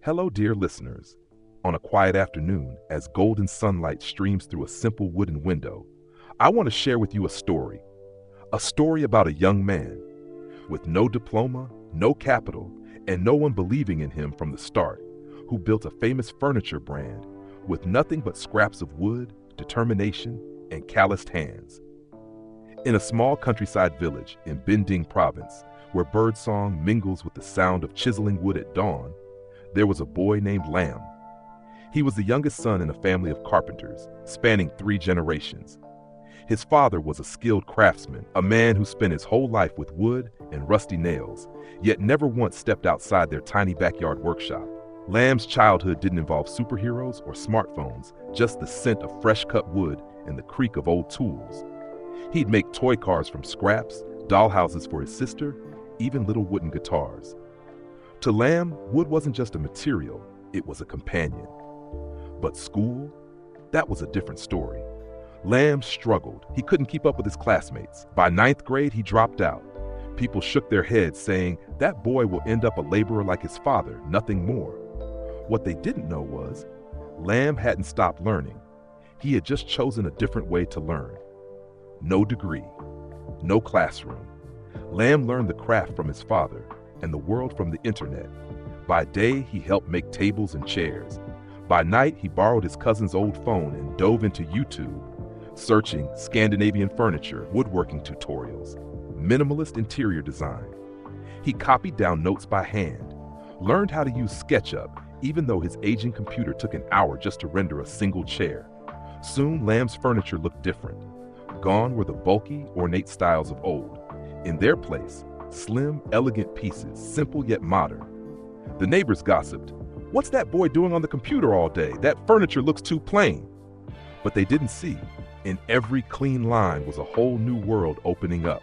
Hello, dear listeners. On a quiet afternoon, as golden sunlight streams through a simple wooden window, I want to share with you a story about a young man with no diploma, no capital, and no one believing in him from the start, who built a famous furniture brand with nothing but scraps of wood, determination, and calloused hands. In a small countryside village in Binding province, where birdsong mingles with the sound of chiseling wood at dawn, there was a boy named Lamb. He was the youngest son in a family of carpenters, spanning 3 generations. His father was a skilled craftsman, a man who spent his whole life with wood and rusty nails, yet never once stepped outside their tiny backyard workshop. Lamb's childhood didn't involve superheroes or smartphones, just the scent of fresh-cut wood and the creak of old tools. He'd make toy cars from scraps, dollhouses for his sister, even little wooden guitars. To Lamb, wood wasn't just a material, it was a companion. But school? That was a different story. Lamb struggled. He couldn't keep up with his classmates. By 9th grade, he dropped out. People shook their heads, saying, "That boy will end up a laborer like his father, nothing more." What they didn't know was, Lamb hadn't stopped learning. He had just chosen a different way to learn. No degree, no classroom. Lamb learned the craft from his father and the world from the internet. By day, he helped make tables and chairs. By night, he borrowed his cousin's old phone and dove into YouTube, searching Scandinavian furniture, woodworking tutorials, minimalist interior design. He copied down notes by hand, learned how to use SketchUp, even though his aging computer took an hour just to render a single chair. Soon, Lamb's furniture looked different. Gone were the bulky, ornate styles of old. In their place, slim, elegant pieces, simple yet modern. The neighbors gossiped, "What's that boy doing on the computer all day? That furniture looks too plain." But they didn't see, in every clean line was a whole new world opening up.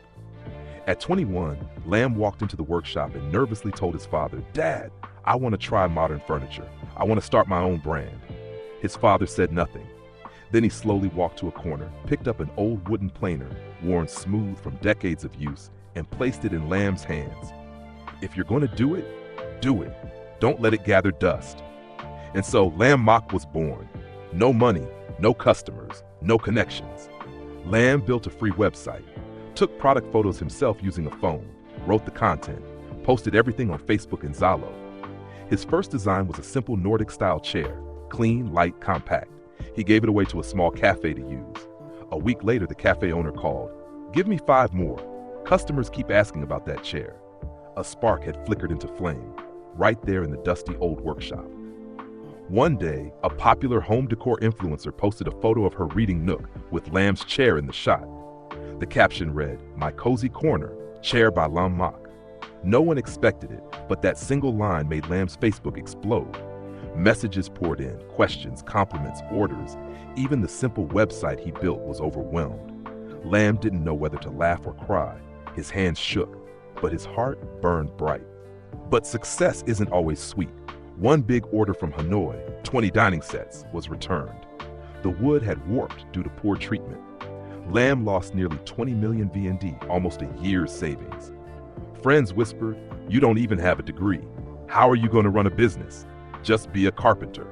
At 21, Lamb walked into the workshop and nervously told his father, "Dad, I want to try modern furniture. I want to start my own brand." His father said nothing. Then he slowly walked to a corner, picked up an old wooden planer, worn smooth from decades of use, and placed it in Lamb's hands. "If you're going to do it, do it. Don't let it gather dust." And so Lamb Mock was born. No money, no customers, no connections. Lamb built a free website, took product photos himself using a phone, wrote the content, posted everything on Facebook and Zalo. His first design was a simple Nordic-style chair, clean, light, compact. He gave it away to a small café to use. A week later, the café owner called, "Give me 5 more. Customers keep asking about that chair." A spark had flickered into flame, right there in the dusty old workshop. One day, a popular home decor influencer posted a photo of her reading nook with Lamb's chair in the shot. The caption read, "My cozy corner, chair by Lamb Mock." No one expected it, but that single line made Lamb's Facebook explode. Messages poured in, questions, compliments, orders. Even the simple website he built was overwhelmed. Lamb didn't know whether to laugh or cry. His hands shook, but his heart burned bright. But success isn't always sweet. One big order from Hanoi, 20 dining sets, was returned. The wood had warped due to poor treatment. Lamb lost nearly 20 million VND, almost a year's savings. Friends whispered, "You don't even have a degree. How are you going to run a business? Just be a carpenter."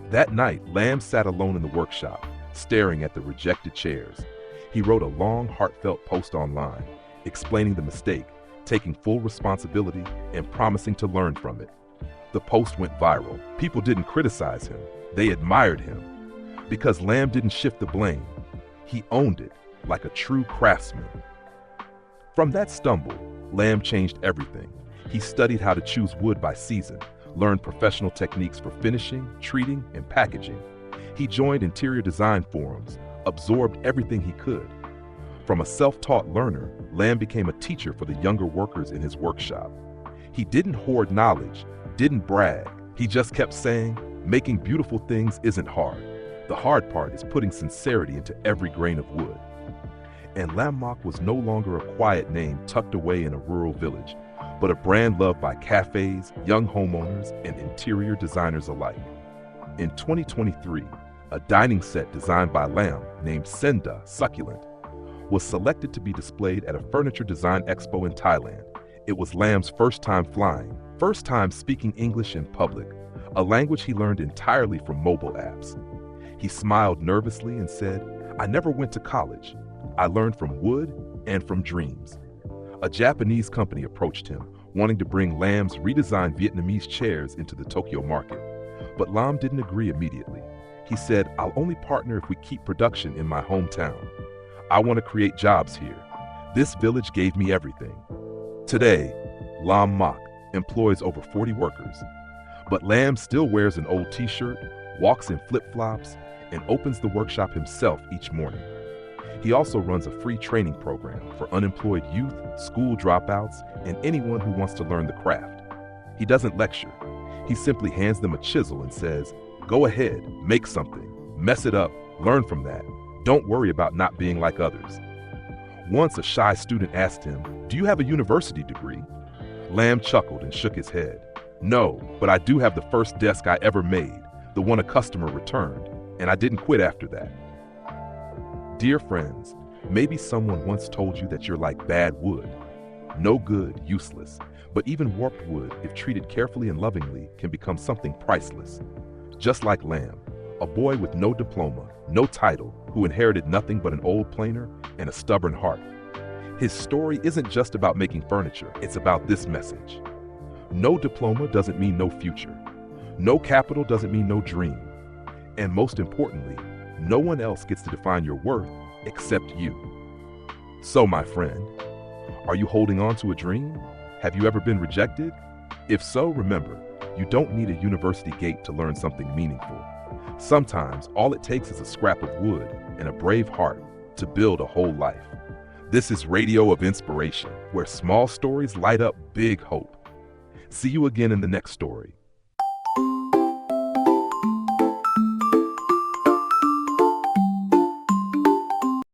That night, Lamb sat alone in the workshop, staring at the rejected chairs. He wrote a long, heartfelt post online, explaining the mistake, taking full responsibility, and promising to learn from it. The post went viral. People didn't criticize him. They admired him. Because Lamb didn't shift the blame. He owned it, like a true craftsman. From that stumble, Lamb changed everything. He studied how to choose wood by season, learned professional techniques for finishing, treating, and packaging. He joined interior design forums, absorbed everything he could. From a self-taught learner, Lamb became a teacher for the younger workers in his workshop. He didn't hoard knowledge, didn't brag. He just kept saying, "Making beautiful things isn't hard. The hard part is putting sincerity into every grain of wood." And Lamb Mock was no longer a quiet name tucked away in a rural village, but a brand loved by cafes, young homeowners, and interior designers alike. In 2023, a dining set designed by Lamb named Senda Succulent was selected to be displayed at a furniture design expo in Thailand. It was Lamb's first time flying, first time speaking English in public, a language he learned entirely from mobile apps. He smiled nervously and said, "I never went to college. I learned from wood and from dreams." A Japanese company approached him, wanting to bring Lam's redesigned Vietnamese chairs into the Tokyo market. But Lam didn't agree immediately. He said, "I'll only partner if we keep production in my hometown. I want to create jobs here. This village gave me everything." Today, Lam Mak employs over 40 workers. But Lam still wears an old t-shirt, walks in flip-flops, and opens the workshop himself each morning. He also runs a free training program for unemployed youth, school dropouts, and anyone who wants to learn the craft. He doesn't lecture. He simply hands them a chisel and says, "Go ahead, make something, mess it up, learn from that. Don't worry about not being like others." Once a shy student asked him, "Do you have a university degree?" Lam chuckled and shook his head. "No, but I do have the first desk I ever made, the one a customer returned, and I didn't quit after that." Dear friends, maybe someone once told you that you're like bad wood. No good, useless, but even warped wood, if treated carefully and lovingly, can become something priceless. Just like Lam, a boy with no diploma, no title, who inherited nothing but an old planer and a stubborn heart. His story isn't just about making furniture, it's about this message. No diploma doesn't mean no future. No capital doesn't mean no dream. And most importantly, no one else gets to define your worth except you. So, my friend, are you holding on to a dream? Have you ever been rejected? If so, remember, you don't need a university gate to learn something meaningful. Sometimes all it takes is a scrap of wood and a brave heart to build a whole life. This is Radio of Inspiration, where small stories light up big hope. See you again in the next story.